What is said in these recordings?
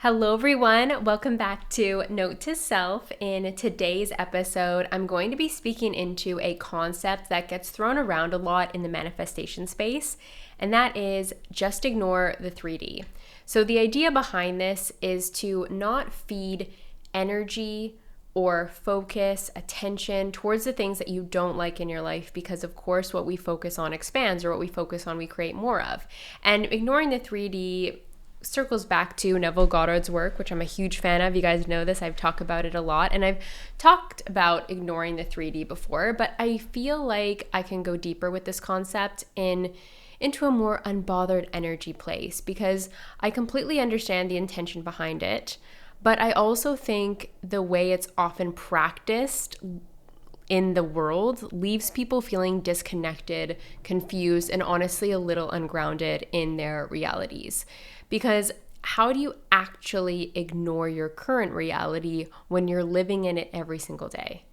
Hello, everyone. Welcome back to Note to Self. In today's episode, I'm going to be speaking into a concept that gets thrown around a lot in the manifestation space, and that is just ignore the 3D. So, the idea behind this is to not feed energy or focus, attention towards the things that you don't like in your life, because of course what we focus on expands, or what we focus on we create more of. And ignoring the 3D circles back to Neville Goddard's work, which I'm a huge fan of. You guys know this. I've talked about it a lot, and I've talked about ignoring the 3D before, but I feel like I can go deeper with this concept into a more unbothered energy place, because I completely understand the intention behind it, but I also think the way it's often practiced in the world leaves people feeling disconnected, confused, and honestly a little ungrounded in their realities. Because how do you actually ignore your current reality when you're living in it every single day,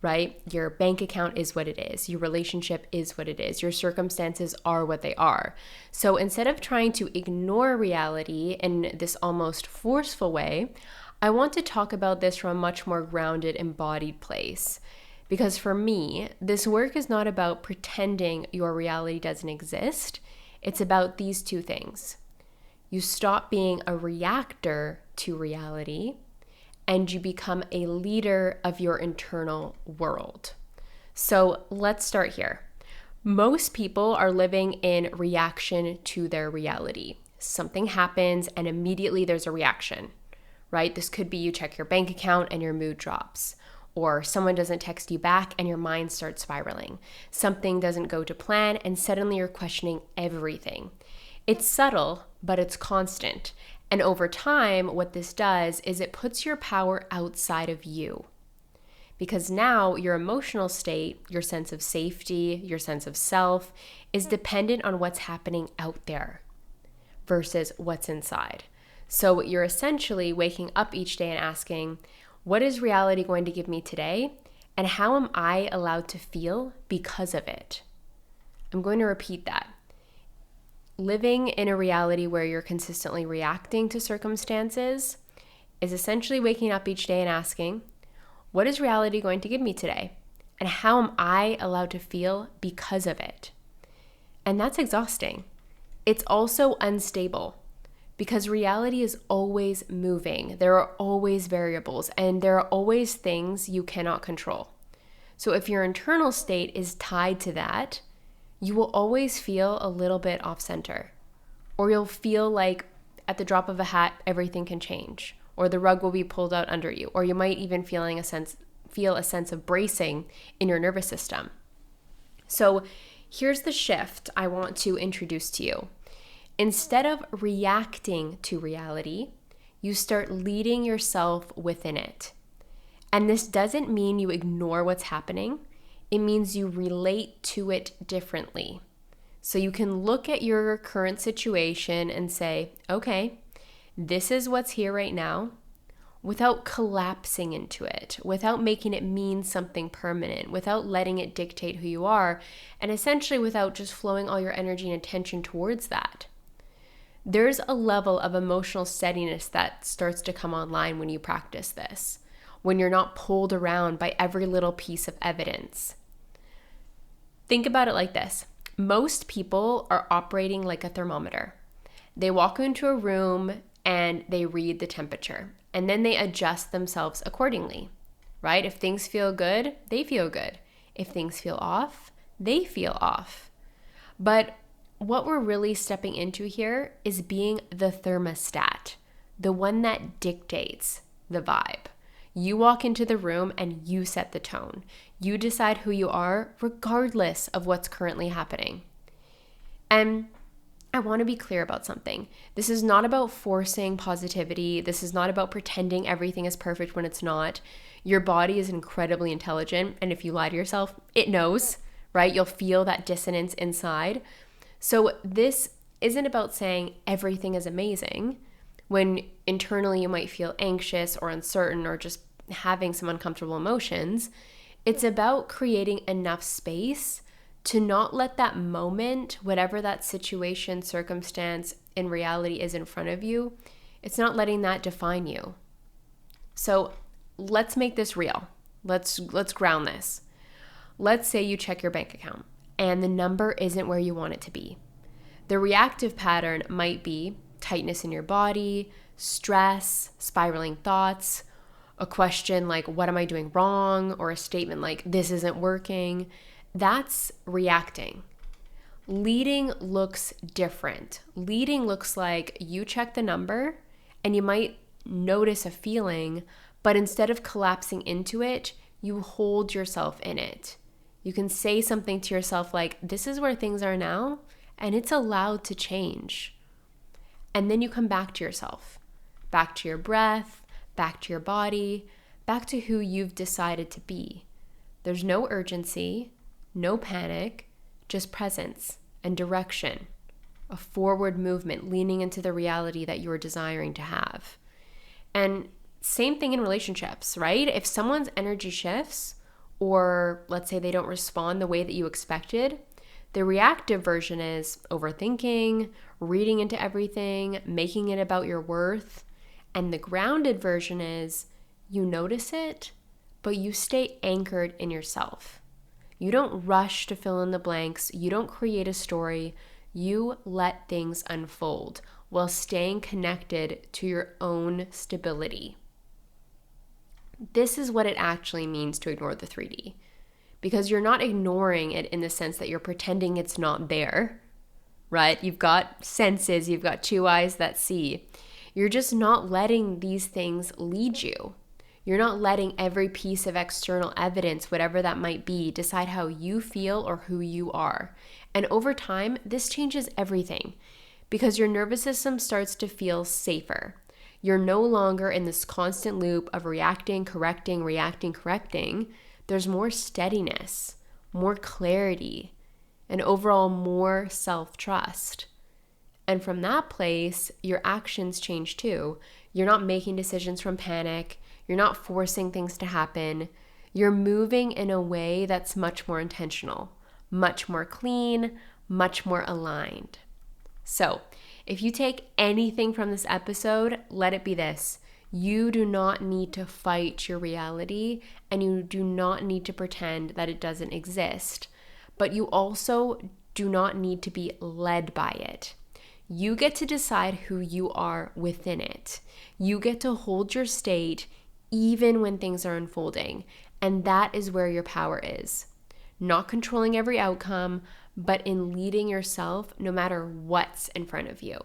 right? Your bank account is what it is. Your relationship is what it is. Your circumstances are what they are. So instead of trying to ignore reality in this almost forceful way, I want to talk about this from a much more grounded, embodied place. Because for me, this work is not about pretending your reality doesn't exist. It's about these two things. You stop being a reactor to reality, and you become a leader of your internal world. So let's start here. Most people are living in reaction to their reality. Something happens and immediately there's a reaction, right? This could be you check your bank account and your mood drops. Or someone doesn't text you back and your mind starts spiraling. Something doesn't go to plan and suddenly you're questioning everything. It's subtle, but it's constant. And over time, what this does is it puts your power outside of you. Because now your emotional state, your sense of safety, your sense of self is dependent on what's happening out there versus what's inside. So you're essentially waking up each day and asking, what is reality going to give me today? And how am I allowed to feel because of it? I'm going to repeat that. Living in a reality where you're consistently reacting to circumstances is essentially waking up each day and asking, what is reality going to give me today? And how am I allowed to feel because of it? And that's exhausting. It's also unstable because reality is always moving. There are always variables and there are always things you cannot control. So if your internal state is tied to that, you will always feel a little bit off center, or you'll feel like at the drop of a hat, everything can change, or the rug will be pulled out under you, or you might even feel a sense of bracing in your nervous system. So here's the shift I want to introduce to you. Instead of reacting to reality, you start leading yourself within it. And this doesn't mean you ignore what's happening. It means you relate to it differently. So you can look at your current situation and say, okay, this is what's here right now, without collapsing into it, without making it mean something permanent, without letting it dictate who you are, and essentially without just flowing all your energy and attention towards that. There's a level of emotional steadiness that starts to come online when you practice this, when you're not pulled around by every little piece of evidence. Think about it like this. Most people are operating like a thermometer. They walk into a room and they read the temperature, and then they adjust themselves accordingly, right? If things feel good, they feel good. If things feel off, they feel off. But what we're really stepping into here is being the thermostat, the one that dictates the vibe. You walk into the room and you set the tone. You decide who you are regardless of what's currently happening. And I want to be clear about something. This is not about forcing positivity. This is not about pretending everything is perfect when it's not. Your body is incredibly intelligent, and if you lie to yourself, it knows, right? You'll feel that dissonance inside. So this isn't about saying everything is amazing when internally you might feel anxious or uncertain or just having some uncomfortable emotions. It's about creating enough space to not let that moment, whatever that situation, circumstance, in reality is in front of you, It's not letting that define you. So let's make this real. Let's ground this. Let's say you check your bank account and the number isn't where you want it to be. The reactive pattern might be tightness in your body, stress, spiraling thoughts, a question like, what am I doing wrong? Or a statement like, this isn't working. That's reacting. Leading looks different. Leading looks like you check the number and you might notice a feeling, but instead of collapsing into it, you hold yourself in it. You can say something to yourself like, this is where things are now, and it's allowed to change. And then you come back to yourself, back to your breath, back to your body, back to who you've decided to be. There's no urgency, no panic, just presence and direction, a forward movement leaning into the reality that you're desiring to have. And same thing in relationships, right? If someone's energy shifts, or let's say they don't respond the way that you expected, the reactive version is overthinking, reading into everything, making it about your worth. And the grounded version is you notice it, but you stay anchored in yourself. You don't rush to fill in the blanks. You don't create a story. You let things unfold while staying connected to your own stability. This is what it actually means to ignore the 3D, because you're not ignoring it in the sense that you're pretending it's not there, right? You've got senses, you've got 2 eyes that see. You're just not letting these things lead you. You're not letting every piece of external evidence, whatever that might be, decide how you feel or who you are. And over time, this changes everything because your nervous system starts to feel safer. You're no longer in this constant loop of reacting, correcting, reacting, correcting. There's more steadiness, more clarity, and overall more self-trust. And from that place, your actions change too. You're not making decisions from panic. You're not forcing things to happen. You're moving in a way that's much more intentional, much more clean, much more aligned. So, if you take anything from this episode, let it be this. You do not need to fight your reality, and you do not need to pretend that it doesn't exist. But you also do not need to be led by it. You get to decide who you are within it. You get to hold your state even when things are unfolding. And that is where your power is. Not controlling every outcome, but in leading yourself no matter what's in front of you.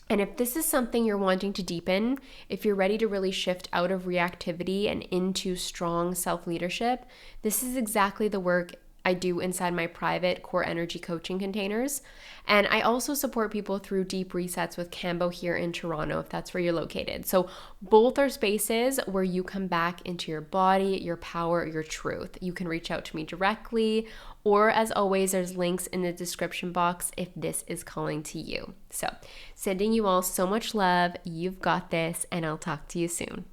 And if this is something you're wanting to deepen, if you're ready to really shift out of reactivity and into strong self-leadership, this is exactly the work I do inside my private core energy coaching containers. And I also support people through deep resets with Cambo here in Toronto, if that's where you're located. So both are spaces where you come back into your body, your power, your truth. You can reach out to me directly, or as always, there's links in the description box if this is calling to you. So sending you all so much love. You've got this, and I'll talk to you soon.